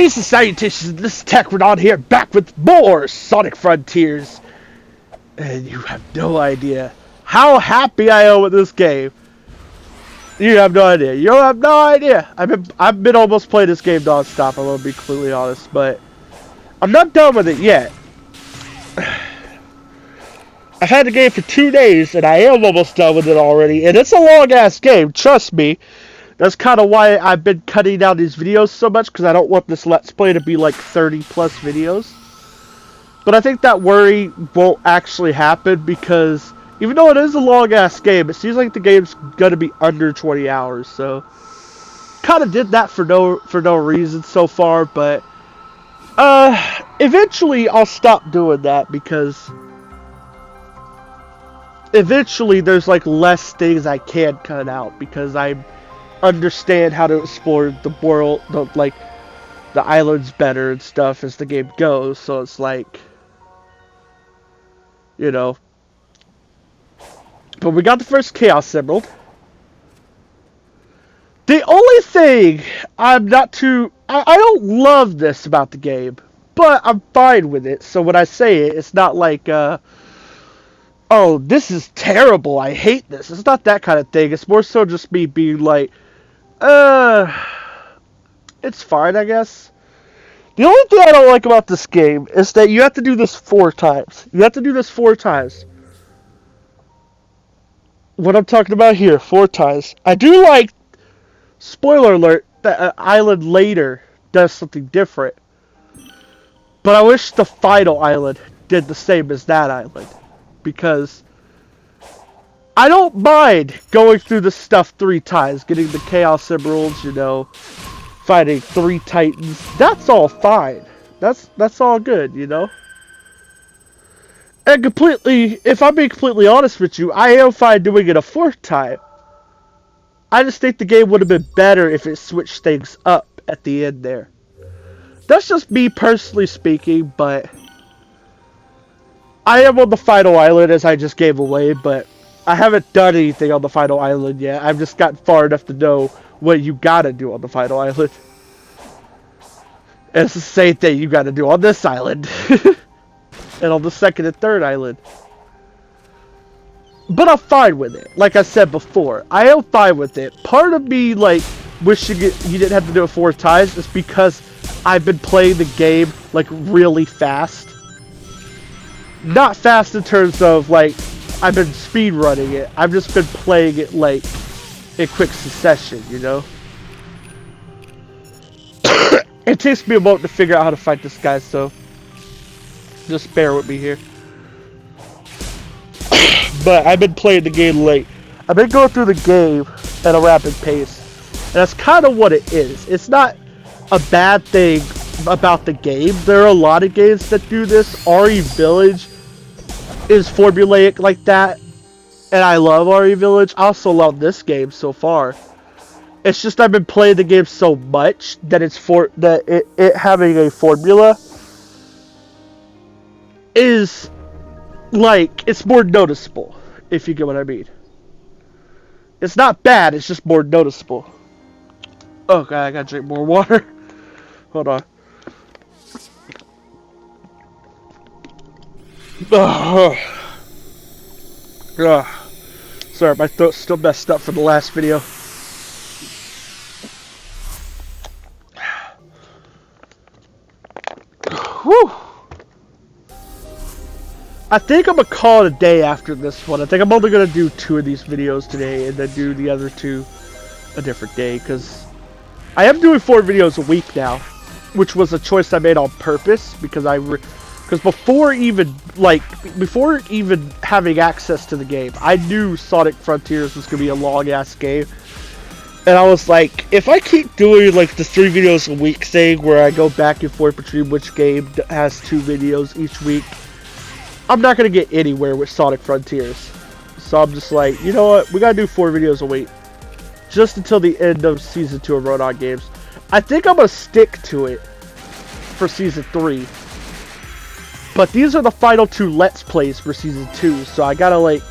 Greetings to salutations, this is Techrodon here, back with more Sonic Frontiers. And you have no idea how happy I am with this game. You have no idea. You have no idea. I've been almost playing this game non-stop, I'm gonna be completely honest, but I'm not done with it yet. I've had the game for 2 days, and I am almost done with it already, and it's a long-ass game, trust me. That's kind of why I've been cutting down these videos so much, because I don't want this Let's Play to be like 30 plus videos. But I think that worry won't actually happen, because even though it is a long ass game, it seems like the game's gonna be under 20 hours, so kind of did that for no reason so far, but eventually I'll stop doing that, because eventually there's like less things I can cut out, because I understand how to explore the world, the islands better and stuff as the game goes, so it's like, you know. But we got the first Chaos Emerald. The only thing I'm not too... I don't love this about the game, but I'm fine with it, so when I say it, it's not like, oh, this is terrible, I hate this. It's not that kind of thing. It's more so just me being like, it's fine, I guess. The only thing I don't like about this game is that you have to do this 4 times. You have to do this 4 times. What I'm talking about here, 4 times. I do like, spoiler alert, that island later does something different. But I wish the final island did the same as that island. Because I don't mind going through this stuff 3 times, getting the Chaos Emeralds, you know, fighting 3 Titans. That's all fine. That's all good, you know. And completely, if I'm being completely honest with you, I am fine doing it a 4th time. I just think the game would have been better if it switched things up at the end there. That's just me personally speaking, but I am on the final island, as I just gave away, but I haven't done anything on the final island yet. I've just gotten far enough to know what you gotta do on the final island. And it's the same thing you gotta do on this island. And on the 2nd and 3rd island. But I'm fine with it. Like I said before, I am fine with it. Part of me, like, wishing you didn't have to do it 4 times is because I've been playing the game, like, really fast. Not fast in terms of, like, I've been speedrunning it. I've just been playing it, like, in quick succession, you know? It takes me a moment to figure out how to fight this guy, so just bear with me here. But I've been playing the game late. I've been going through the game at a rapid pace. And that's kind of what it is. It's not a bad thing about the game. There are a lot of games that do this. RE Village is formulaic like that. And I love RE Village. I also love this game so far. It's just I've been playing the game so much that it having a formula is like, it's more noticeable, if you get what I mean. It's not bad, it's just more noticeable. Oh god, I gotta drink more water. Hold on. Sorry, my throat's still messed up from the last video. Whew. I think I'm gonna call it a day after this one. I think I'm only gonna do 2 of these videos today and then do the other 2 a different day, because I am doing 4 videos a week now, which was a choice I made on purpose, because before even having access to the game, I knew Sonic Frontiers was gonna be a long ass game. And I was like, if I keep doing like the 3 videos a week thing where I go back and forth between which game has 2 videos each week, I'm not going to get anywhere with Sonic Frontiers. So I'm just like, you know what, we got to do 4 videos a week. Just until the end of Season 2 of Roadhog Games. I think I'm going to stick to it for Season 3. But these are the final 2 Let's Plays for Season 2, so I got to like,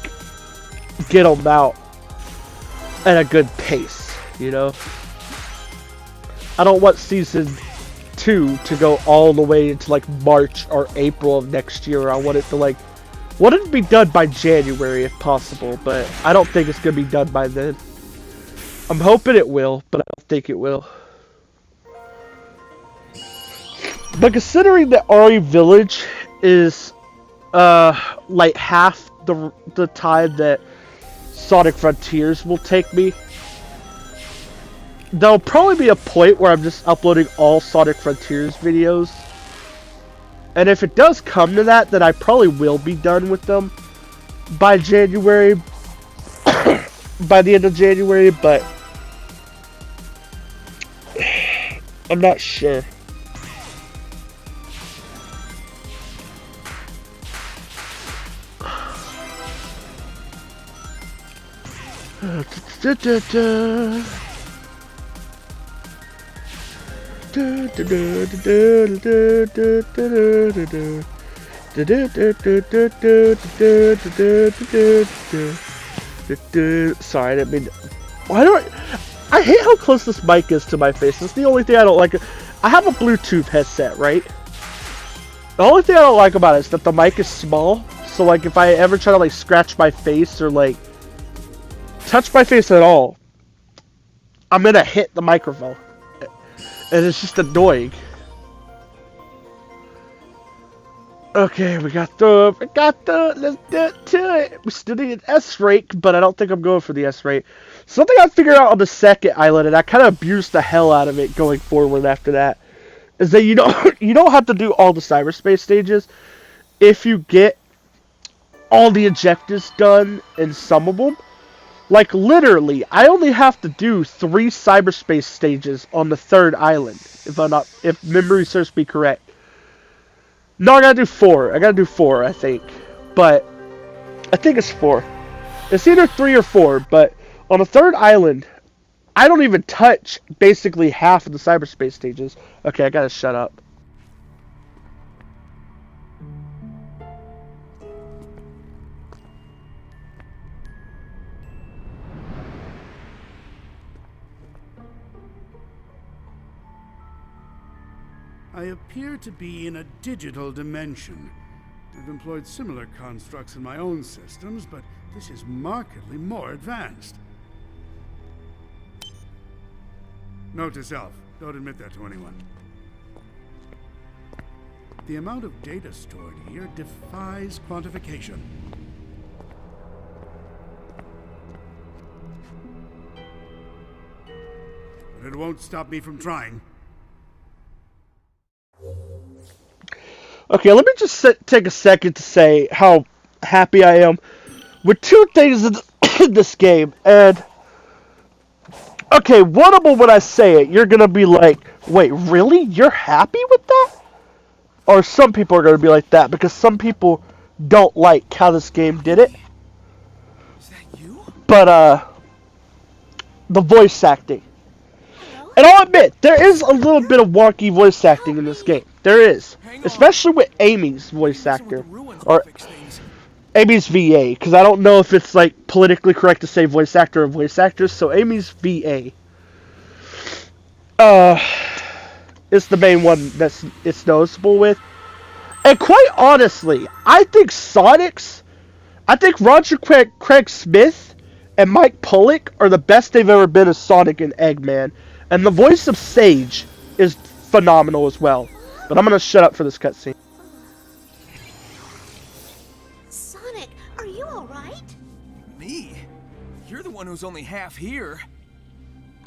get them out at a good pace, you know? I don't want Season 2 to go all the way into like March or April of next year. I want it to be done by January if possible, but I don't think it's gonna be done by then. I'm hoping it will, but I don't think it will. But considering that RE Village is like half the time that Sonic Frontiers will take me, there'll probably be a point where I'm just uploading all Sonic Frontiers videos. And if it does come to that, then I probably will be done with them by January, by the end of January, but I'm not sure. Sorry, I didn't mean to... I hate how close this mic is to my face. It's the only thing I don't like. I have a Bluetooth headset, right? The only thing I don't like about it is that the mic is small. So, like, if I ever try to, like, scratch my face or, like, touch my face at all, I'm gonna hit the microphone. And it's just annoying. Okay, let's do it to it. We still need an S rate, but I don't think I'm going for the S rate. Something I figured out on the second island, and I kind of abused the hell out of it going forward after that, is that you don't have to do all the cyberspace stages if you get all the objectives done in some of them. Like, literally, I only have to do 3 cyberspace stages on the 3rd island, if memory serves me correct. No, I gotta do 4. I gotta do 4, I think. But, I think it's 4. It's either 3 or 4, but on the 3rd island, I don't even touch basically half of the cyberspace stages. Okay, I gotta shut up. I appear to be in a digital dimension. I've employed similar constructs in my own systems, but this is markedly more advanced. Note to self, don't admit that to anyone. The amount of data stored here defies quantification. But it won't stop me from trying. Okay, let me just take a second to say how happy I am with 2 things in this game. And, okay, one of them, when I say it, you're going to be like, wait, really? You're happy with that? Or some people are going to be like that, because some people don't like how this game did it. Is that you? But, the voice acting. And I'll admit, there is a little bit of wonky voice acting in this game. There is. Especially with Amy's voice actor. Or Amy's VA. Because I don't know if it's like politically correct to say voice actor or voice actress. So Amy's VA. Is the main one that's it's noticeable with. And quite honestly, I think Roger Craig Smith and Mike Pollock are the best they've ever been as Sonic and Eggman. And the voice of Sage is phenomenal as well. But I'm gonna shut up for this cutscene. Sonic, are you alright? Me? You're the one who's only half here.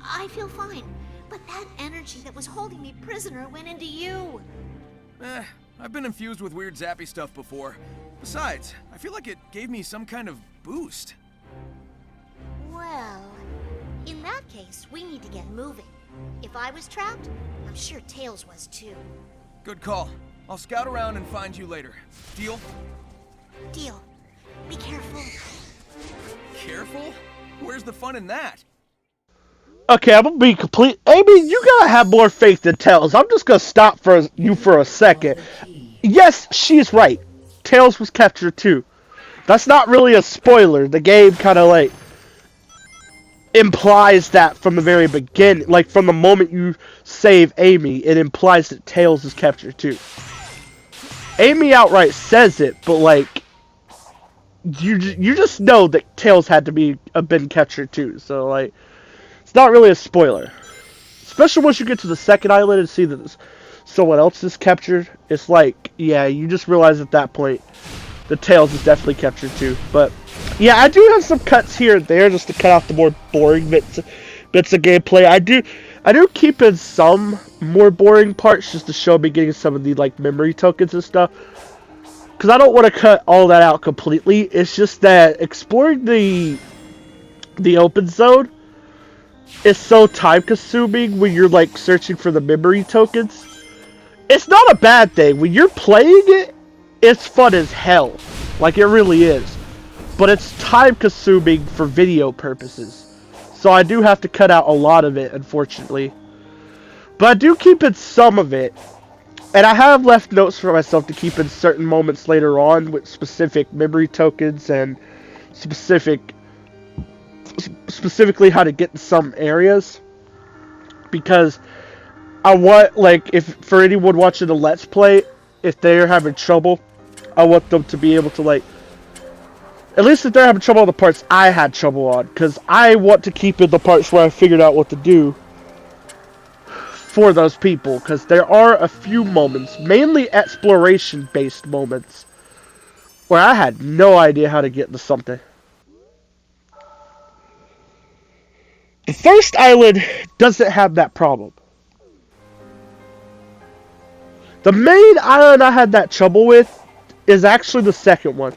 I feel fine, but that energy that was holding me prisoner went into you. I've been infused with weird zappy stuff before. Besides, I feel like it gave me some kind of boost. Well, in that case, we need to get moving. If I was trapped, I'm sure Tails was too. Good call. I'll scout around and find you later. Deal? Deal. Be careful. Careful? Where's the fun in that? Okay, I'm gonna be complete. Amy, you gotta have more faith than Tails. I'm just gonna stop you for a second. Yes, she's right. Tails was captured too. That's not really a spoiler. The game kind of like implies that from the very beginning, like from the moment you save Amy, it implies that Tails is captured too. Amy outright says it, but like you just know that Tails had to be been captured too. So like it's not really a spoiler, especially once you get to the second island and see that someone else is captured. It's like, yeah, you just realize at that point the Tails is definitely captured too. But yeah, I do have some cuts here and there just to cut out the more boring bits of gameplay. I do keep in some more boring parts just to show me getting some of the like memory tokens and stuff. Because I don't want to cut all that out completely. It's just that exploring the open zone is so time consuming when you're like searching for the memory tokens. It's not a bad thing. When you're playing it, it's fun as hell. Like it really is. But it's time consuming for video purposes. So I do have to cut out a lot of it, unfortunately. But I do keep in some of it. And I have left notes for myself to keep in certain moments later on with specific memory tokens and specifically how to get in some areas. Because I want, like, if for anyone watching the Let's Play, if they're having trouble, I want them to be able to, like, at least if they're having trouble on the parts I had trouble on, because I want to keep in the parts where I figured out what to do for those people, because there are a few moments, mainly exploration-based moments, where I had no idea how to get into something. The first island doesn't have that problem. The main island I had that trouble with is actually the second one.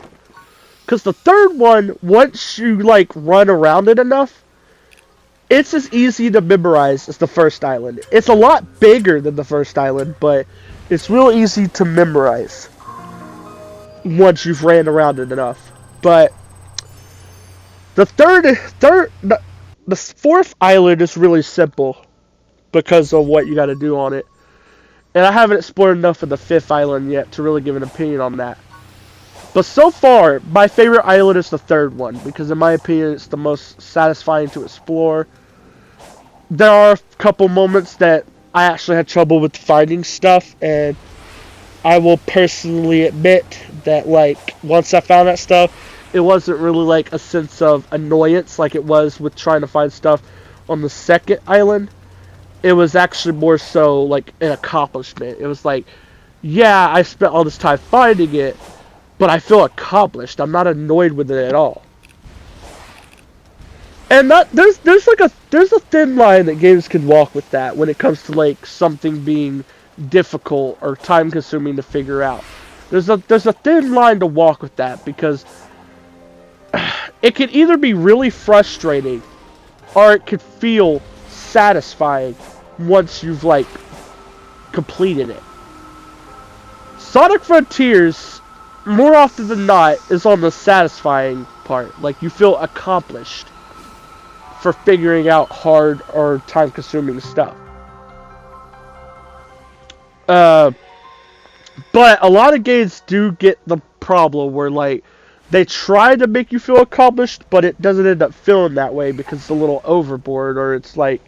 Because the third one, once you like run around it enough, it's as easy to memorize as the first island. It's a lot bigger than the first island, but it's real easy to memorize once you've ran around it enough. But the fourth island is really simple because of what you got to do on it. And I haven't explored enough of the fifth island yet to really give an opinion on that. But so far, my favorite island is the third one, because in my opinion, it's the most satisfying to explore. There are a couple moments that I actually had trouble with finding stuff, and I will personally admit that, like, once I found that stuff, it wasn't really, like, a sense of annoyance like it was with trying to find stuff on the second island. It was actually more so, like, an accomplishment. It was like, yeah, I spent all this time finding it, but I feel accomplished. I'm not annoyed with it at all. And there's a thin line that games can walk with that when it comes to like something being difficult or time consuming to figure out. There's a thin line to walk with that, because it can either be really frustrating or it could feel satisfying once you've like completed it. Sonic Frontiers, more often than not, is on the satisfying part. Like, you feel accomplished for figuring out hard or time-consuming stuff. But a lot of games do get the problem where, like, they try to make you feel accomplished, but it doesn't end up feeling that way because it's a little overboard, or it's, like,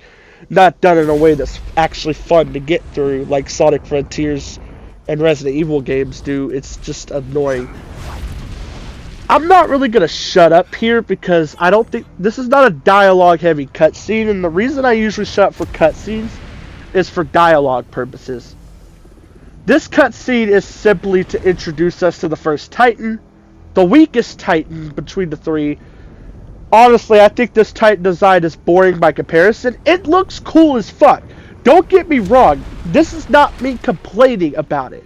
not done in a way that's actually fun to get through, like Sonic Frontiers and Resident Evil games do. It's just annoying. I'm not really going to shut up here because I don't think... This is not a dialogue-heavy cutscene, and the reason I usually shut up for cutscenes is for dialogue purposes. This cutscene is simply to introduce us to the first Titan, the weakest Titan between the three. Honestly, I think this Titan design is boring by comparison. It looks cool as fuck. Don't get me wrong, this is not me complaining about it.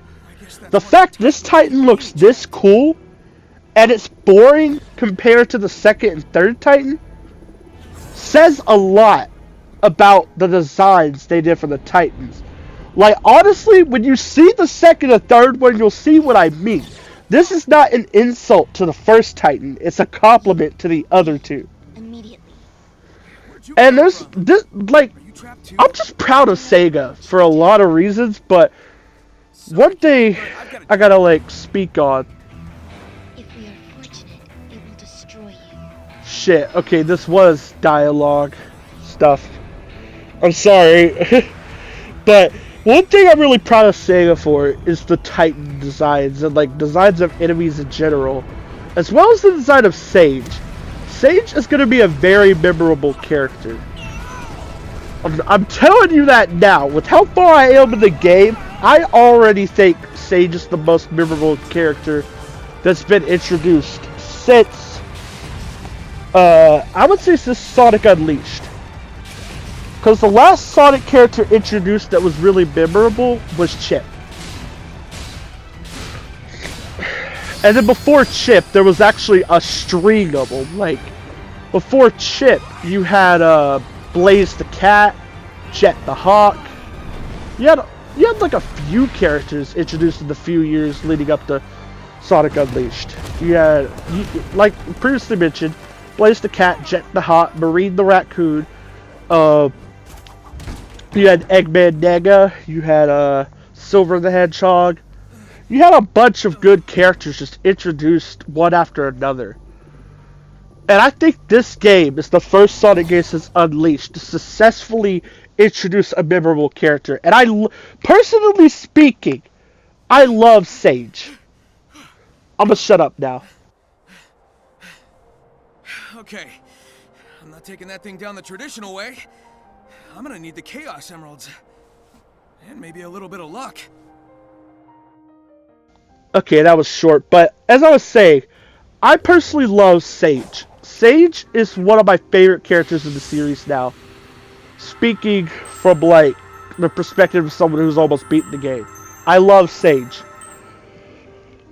The fact this Titan looks this cool, and it's boring compared to the second and third Titan, says a lot about the designs they did for the Titans. Like, honestly, when you see the second and third one, you'll see what I mean. This is not an insult to the first Titan, it's a compliment to the other two. Immediately. And there's this, like, I'm just proud of Sega for a lot of reasons, but one thing I gotta, like, speak on. If we are fortunate, it will destroy you. shit. Okay, this was dialogue stuff. I'm sorry. But one thing I'm really proud of Sega for is the Titan designs and like designs of enemies in general, as well as the design of Sage. Sage is going to be a very memorable character. I'm telling you that now. With how far I am in the game, I already think Sage is the most memorable character that's been introduced since, I would say since Sonic Unleashed. Because the last Sonic character introduced that was really memorable was Chip. And then before Chip, there was actually a string of them. Like, before Chip, you had Blaze the Cat, Jet the Hawk. You had like a few characters introduced in the few years leading up to Sonic Unleashed. You had, like previously mentioned, Blaze the Cat, Jet the Hawk, Marine the Raccoon. You had Eggman Nega. You had Silver the Hedgehog. You had a bunch of good characters just introduced one after another. And I think this game is the first Sonic game since Unleashed to successfully introduce a memorable character. And personally speaking, I love Sage. I'm gonna shut up now. Okay, I'm not taking that thing down the traditional way. I'm gonna need the Chaos Emeralds. And maybe a little bit of luck. Okay, that was short, but as I was saying, I personally love Sage. Sage is one of my favorite characters in the series now. Speaking from, like, the perspective of someone who's almost beaten the game. I love Sage.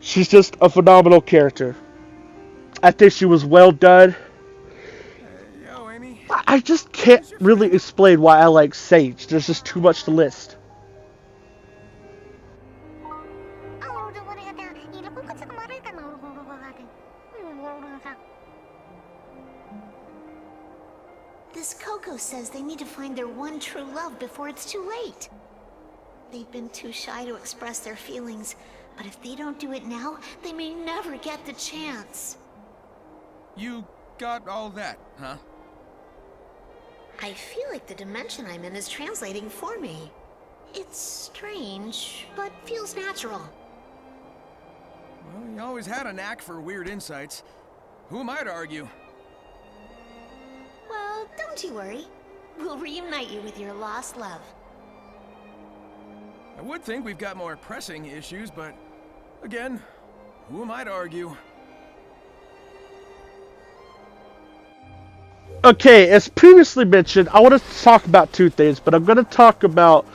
She's just a phenomenal character. I think she was well done. Yo, Amy. I just can't really explain why I like Sage. There's just too much to list. This Coco says they need to find their one true love before it's too late. They've been too shy to express their feelings, but if they don't do it now, they may never get the chance. You got all that, huh? I feel like the dimension I'm in is translating for me. It's strange, but feels natural. Well, you always had a knack for weird insights. Who am I to argue? Well, don't you worry. We'll reunite you with your lost love. I would think we've got more pressing issues, but again, who am I to argue? Okay, as previously mentioned, I want to talk about two things, but I'm going to talk about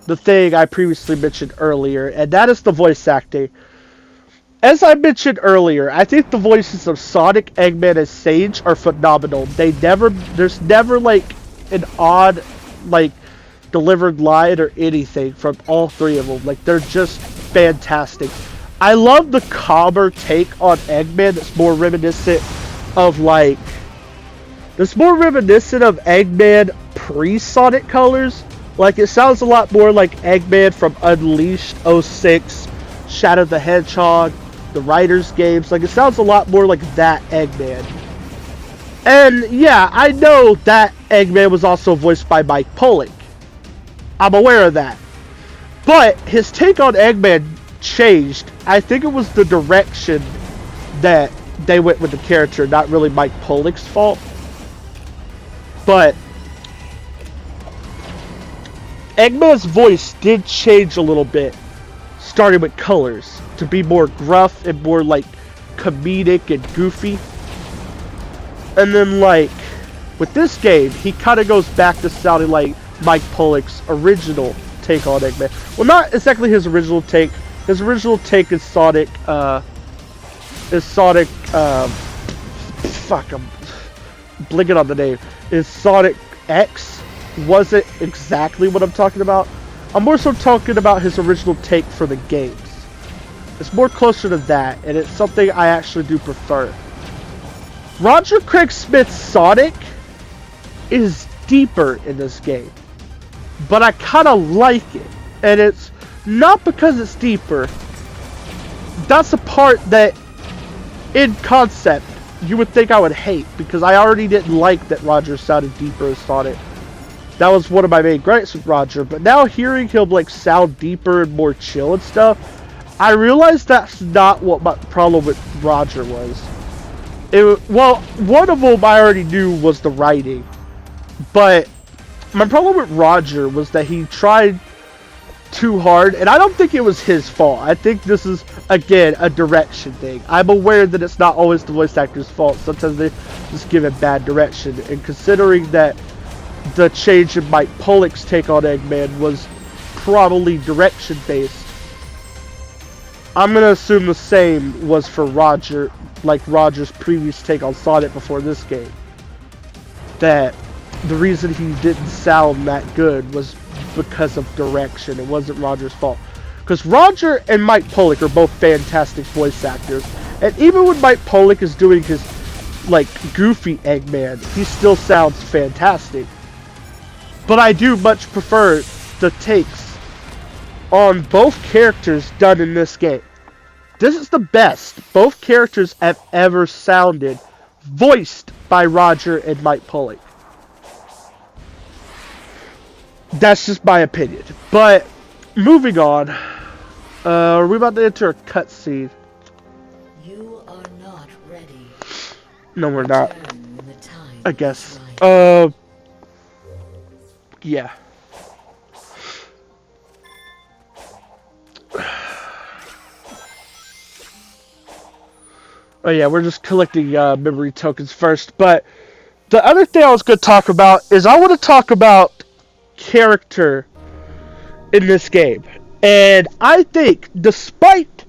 the thing I previously mentioned earlier, and that is the voice acting. As I mentioned earlier, I think the voices of Sonic, Eggman, and Sage are phenomenal. There's never like an odd, like, delivered line or anything from all three of them. Like, they're just fantastic. I love the calmer take on Eggman that's more reminiscent of, like, Eggman pre-Sonic colors. Like, it sounds a lot more like Eggman from Unleashed 06, Shadow the Hedgehog, the Riders games. Like, it sounds a lot more like that Eggman. And yeah, I know that Eggman was also voiced by Mike Pollock. I'm aware of that. But his take on Eggman changed. I think it was the direction that they went with the character, not really Mike Pollock's fault. But Eggman's voice did change a little bit, starting with colors, to be more gruff and more, like, comedic and goofy. And then, like, with this game, he kind of goes back to sounding like Mike Pollock's original take on Eggman. Well, not exactly his original take. His original take is Sonic, fuck, I'm blinking on the name. Is Sonic X. Wasn't exactly what I'm talking about. I'm more so talking about his original take for the games. It's more closer to that, and it's something I actually do prefer. Roger Craig Smith's Sonic is deeper in this game, but I kind of like it, and it's not because it's deeper. That's the part that, in concept, you would think I would hate, because I already didn't like that Roger sounded deeper as Sonic. That was one of my main gripes with Roger, but now hearing him like sound deeper and more chill and stuff, I realized that's not what my problem with Roger was. Well, one of them I already knew was the writing, but my problem with Roger was that he tried too hard, and I don't think it was his fault. I think this is, again, a direction thing. I'm aware that it's not always the voice actor's fault. Sometimes they just give it bad direction, and considering that the change in Mike Pollock's take on Eggman was probably direction-based, I'm going to assume the same was for Roger, like Roger's previous take on Sonic before this game. That the reason he didn't sound that good was because of direction. It wasn't Roger's fault. Because Roger and Mike Pollock are both fantastic voice actors. And even when Mike Pollock is doing his, like, goofy Eggman, he still sounds fantastic. But I do much prefer the takes on both characters done in this game. This is the best both characters have ever sounded, voiced by Roger and Mike Pollock. That's just my opinion. But, moving on. Are we about to enter a cutscene? You are not ready. No, we're not. Return when the time I guess. is right. Yeah. Oh yeah, we're just collecting memory tokens first. But the other thing I was going to talk about is I want to talk about character in this game. And I think, despite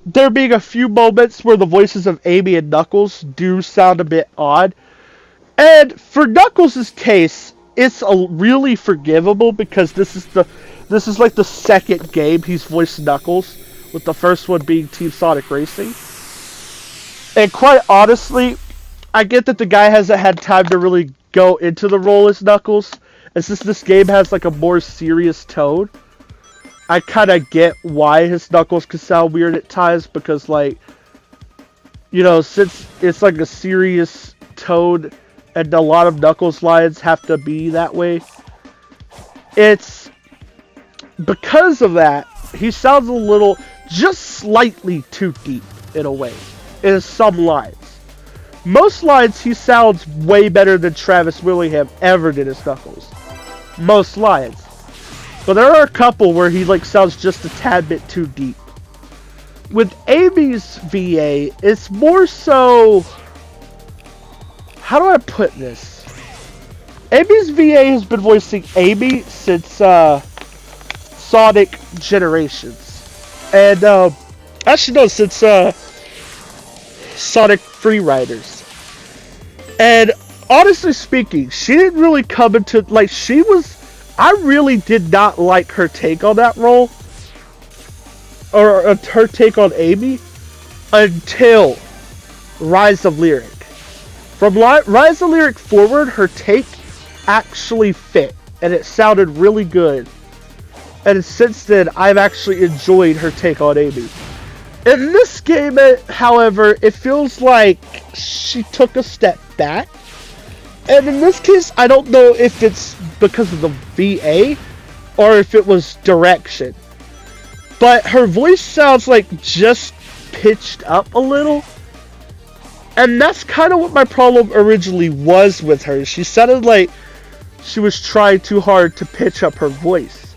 there being a few moments where the voices of Amy and Knuckles do sound a bit odd, and for Knuckles' case, it's really forgivable because this is like the second game he's voiced Knuckles, with the first one being Team Sonic Racing. And quite honestly, I get that the guy hasn't had time to really go into the role as Knuckles, and since this game has like a more serious tone, I kind of get why his Knuckles can sound weird at times, because like, you know, since it's like a serious tone and a lot of Knuckles lines have to be that way, it's because of that, he sounds a little, just slightly too deep in a way, in some lines. Most lines he sounds way better than Travis Willingham ever did as Knuckles. Most lines. But there are a couple where he like sounds just a tad bit too deep. With Amy's VA, it's more so... How do I put this? Amy's VA has been voicing Amy since Sonic Generations. And actually no, since Sonic Freeriders. And honestly speaking, she didn't really come into, like, I really did not like her take on that role, or her take on Amy, until Rise of Lyric. From Rise of Lyric forward, her take actually fit, and it sounded really good. And since then, I've actually enjoyed her take on Amy. In this game, however, it feels like she took a step back. And in this case, I don't know if it's because of the VA or if it was direction. But her voice sounds like just pitched up a little. And that's kind of what my problem originally was with her. She sounded like she was trying too hard to pitch up her voice.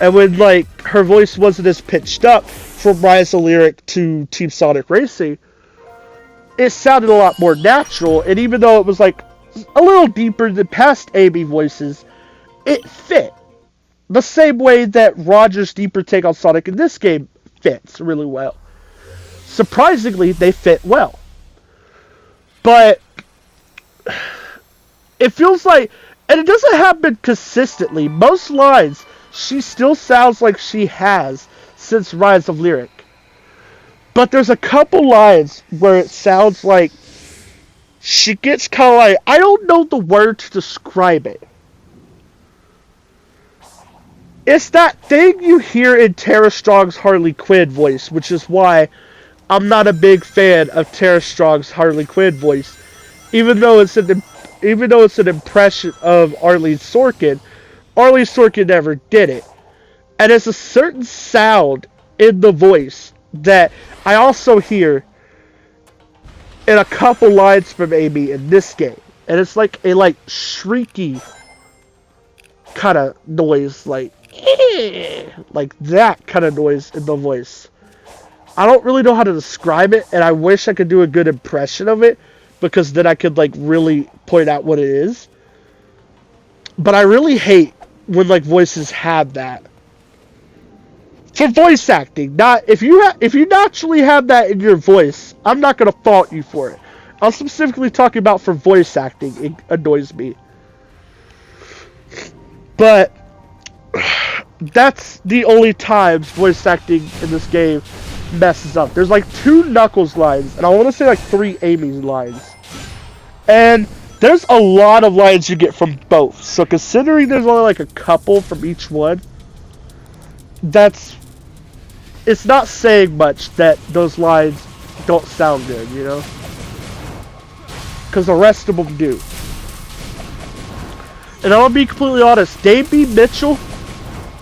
And when like her voice wasn't as pitched up from Rise of Lyric to Team Sonic Racing, it sounded a lot more natural. And even though it was like a little deeper than past Amy voices, it fit. The same way that Roger's deeper take on Sonic in this game fits really well. Surprisingly, they fit well. But it feels like, and it doesn't happen consistently, most lines she still sounds like she has since Rise of Lyric. But there's a couple lines where it sounds like she gets kind of like, I don't know the word to describe it. It's that thing you hear in Tara Strong's Harley Quinn voice, which is why I'm not a big fan of Tara Strong's Harley Quinn voice, even though it's an impression of Arlene Sorkin. Arlene Sorkin never did it, and there's a certain sound in the voice that I also hear in a couple lines from Amy in this game, and it's like a shrieky kind of noise, like that kind of noise in the voice. I don't really know how to describe it, and I wish I could do a good impression of it, because then I could really point out what it is. But I really hate when voices have that. For voice acting, not if you naturally have that in your voice, I'm not gonna fault you for it. I'm specifically talking about for voice acting. It annoys me. But that's the only times voice acting in this game messes up. There's 2 Knuckles lines, and I want to say 3 Amy lines. And there's a lot of lines you get from both. So considering there's only a couple from each one, it's not saying much that those lines don't sound good, you know? Because the rest of them do. And I'll be completely honest, Dave B. Mitchell,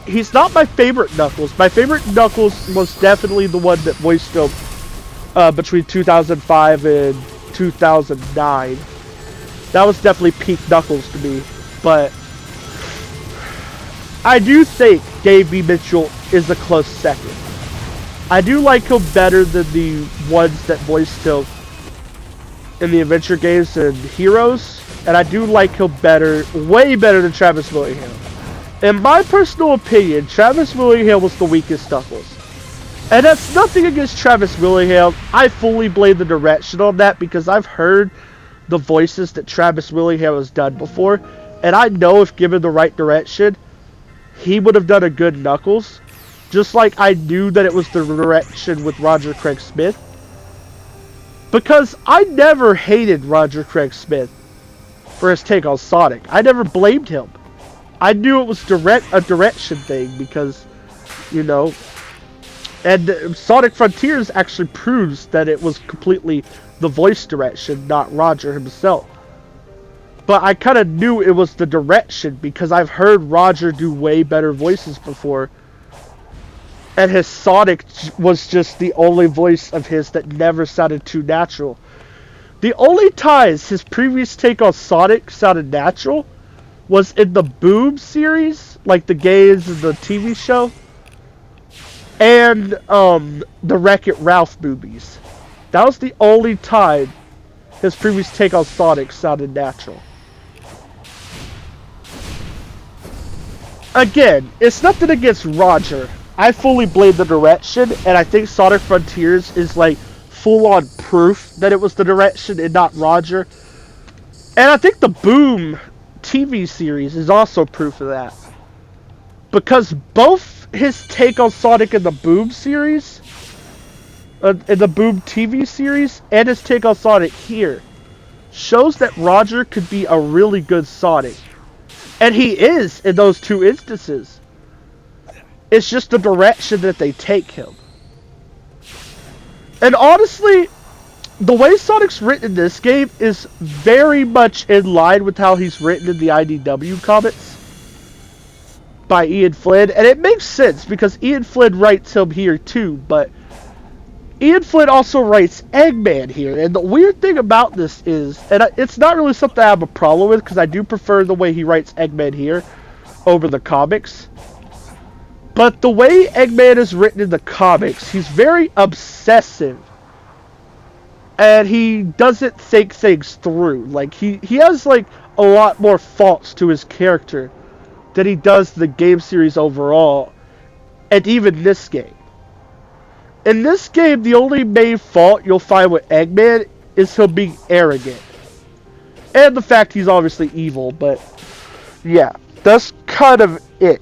he's not my favorite Knuckles. My favorite Knuckles was definitely the one that voiced him between 2005 and 2009. That was definitely peak Knuckles to me. But I do think Dave B. Mitchell is a close second. I do like him better than the ones that voiced him in the adventure games and Heroes. And I do like him better, way better than Travis Willingham. In my personal opinion, Travis Willingham was the weakest Knuckles. And that's nothing against Travis Willingham. I fully blame the direction on that, because I've heard the voices that Travis Willingham has done before. And I know if given the right direction, he would have done a good Knuckles. Just like I knew that it was the direction with Roger Craig Smith. Because I never hated Roger Craig Smith for his take on Sonic. I never blamed him. I knew it was a direction thing, because, you know, and Sonic Frontiers actually proves that it was completely the voice direction, not Roger himself. But I kind of knew it was the direction, because I've heard Roger do way better voices before. And his Sonic was just the only voice of his that never sounded too natural. The only times his previous take on Sonic sounded natural was in the Boom series, like the games and the TV show, and the Wreck-It Ralph movies. That was the only time his previous take on Sonic sounded natural. Again, it's nothing against Roger. I fully blame the direction, and I think Sonic Frontiers is full-on proof that it was the direction and not Roger. And I think the Boom TV series is also proof of that. Because both his take on Sonic in the Boom series, in the Boom TV series, and his take on Sonic here, shows that Roger could be a really good Sonic. And he is in those 2 instances. It's just the direction that they take him. And honestly, the way Sonic's written in this game is very much in line with how he's written in the IDW comics by Ian Flynn. And it makes sense, because Ian Flynn writes him here too, but Ian Flynn also writes Eggman here. And the weird thing about this is, and it's not really something I have a problem with, because I do prefer the way he writes Eggman here over the comics. But the way Eggman is written in the comics, he's very obsessive. And he doesn't think things through. He has a lot more faults to his character than he does the game series overall. And even this game. In this game, the only main fault you'll find with Eggman is him being arrogant. And the fact he's obviously evil, but yeah, that's kind of it.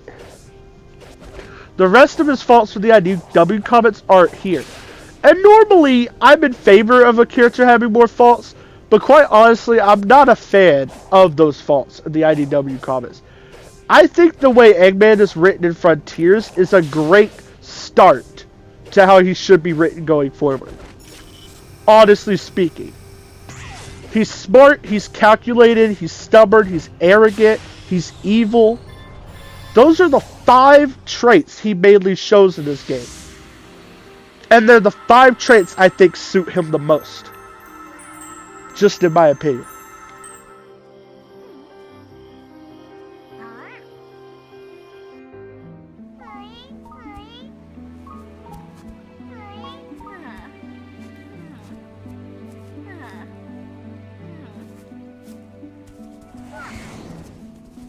The rest of his faults for the IDW comics aren't here. And normally, I'm in favor of a character having more faults, but quite honestly, I'm not a fan of those faults in the IDW comics. I think the way Eggman is written in Frontiers is a great start to how he should be written going forward. honestly speaking. He's smart, he's calculated, he's stubborn, he's arrogant, he's evil. Those are the 5 traits he mainly shows in this game. And they're the 5 traits I think suit him the most. Just in my opinion.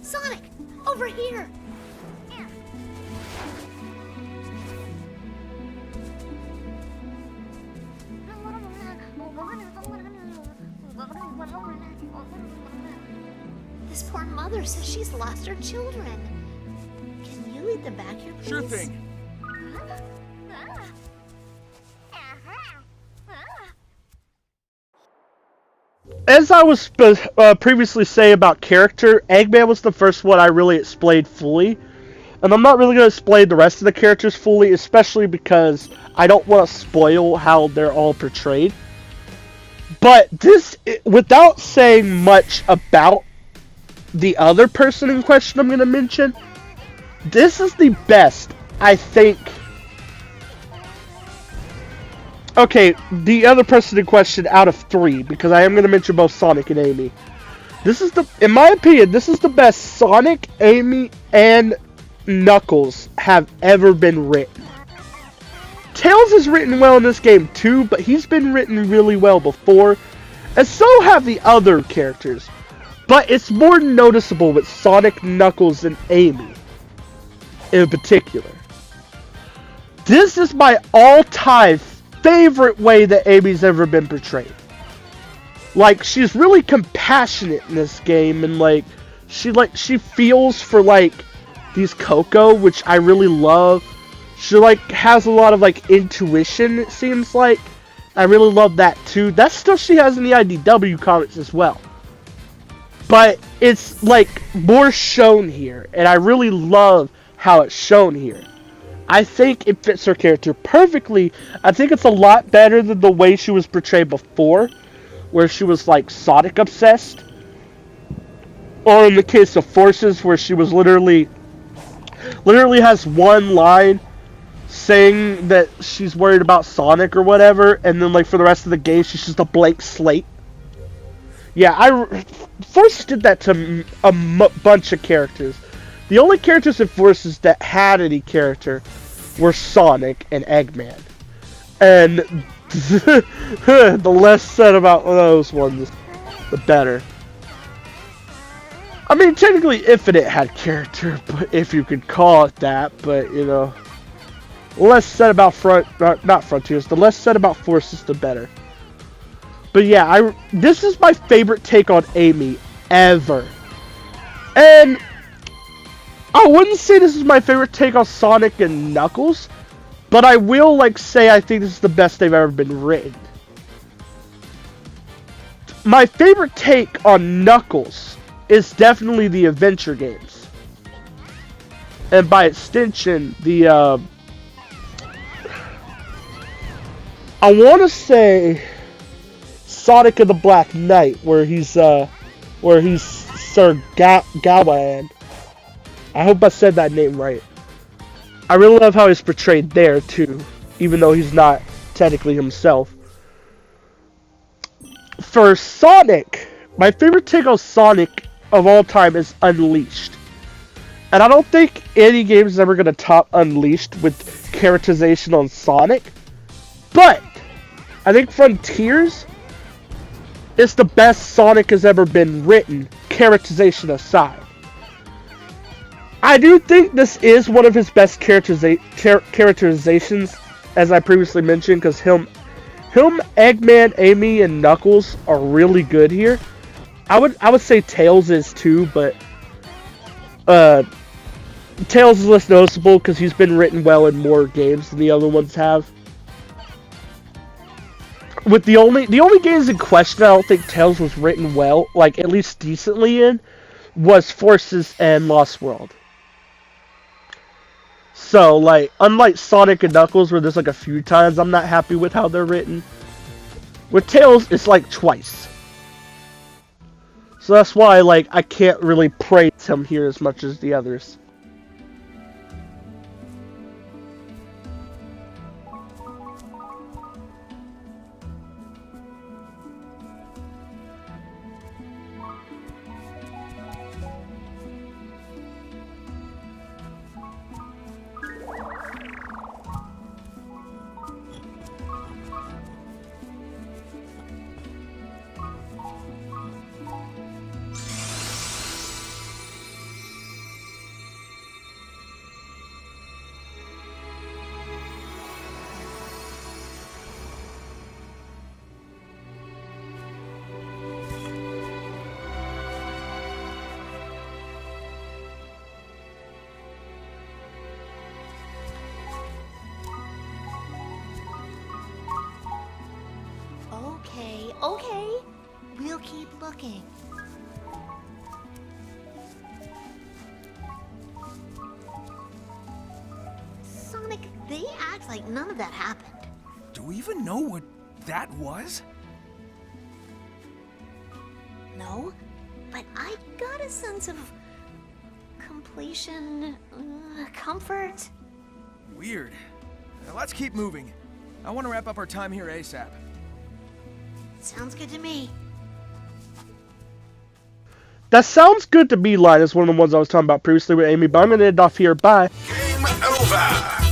Sonic, over here! This poor mother says she's lost her children. Can you lead them back here, please? Sure thing. As I was previously saying about character, Eggman was the first one I really explained fully. And I'm not really going to explain the rest of the characters fully, especially because I don't want to spoil how they're all portrayed. But this, without saying much about the other person in question I'm going to mention, this is the best, I think. Okay, the other person in question out of 3, because I am going to mention both Sonic and Amy. This is in my opinion, this is the best Sonic, Amy, and Knuckles have ever been written. Tails is written well in this game too, but he's been written really well before, and so have the other characters. But it's more noticeable with Sonic, Knuckles, and Amy in particular. This is my all-time favorite way that Amy's ever been portrayed. Like, she's really compassionate in this game, and she feels for these Coco, which I really love. She has a lot of intuition, it seems like. I really love that too. That's stuff she has in the IDW comics as well. But it's more shown here, and I really love how it's shown here. I think it fits her character perfectly. I think it's a lot better than the way she was portrayed before, where she was Sonic obsessed. Or in the case of Forces, where she was literally has one line saying that she's worried about Sonic or whatever, and then for the rest of the game she's just a blank slate. Yeah, Forces did that to a bunch of characters. The only characters in Forces that had any character were Sonic and Eggman. And the less said about those ones, the better. I mean, technically Infinite had character, but if you could call it that, but you know, the less said about not Frontiers, the less said about Forces, the better. But yeah, this is my favorite take on Amy ever. And I wouldn't say this is my favorite take on Sonic and Knuckles, but I will say I think this is the best they've ever been written. My favorite take on Knuckles is definitely the adventure games. And by extension, the I want to say Sonic and the Black Knight, where he's Sir Gawain. I hope I said that name right. I really love how he's portrayed there too, even though he's not technically himself. For Sonic, my favorite take on Sonic of all time is Unleashed. And I don't think any game is ever going to top Unleashed with characterization on Sonic. But I think Frontiers is the best Sonic has ever been written, characterization aside. I do think this is one of his best characterizations, as I previously mentioned, because him, Eggman, Amy, and Knuckles are really good here. I would say Tails is too, but Tails is less noticeable because he's been written well in more games than the other ones have. With the only games in question I don't think Tails was written well, at least decently in, was Forces and Lost World. So, unlike Sonic and Knuckles, where there's a few times I'm not happy with how they're written, With Tails, it's like twice. So that's why, like, I can't really praise him here as much as the others. Okay. We'll keep looking. Sonic, they act like none of that happened. Do we even know what that was? No, but I got a sense of completion, comfort. Weird. Now let's keep moving. I want to wrap up our time here ASAP. Sounds good to me. That sounds good to me line is one of the ones I was talking about previously with Amy, but I'm going to end off here. Bye. Game over.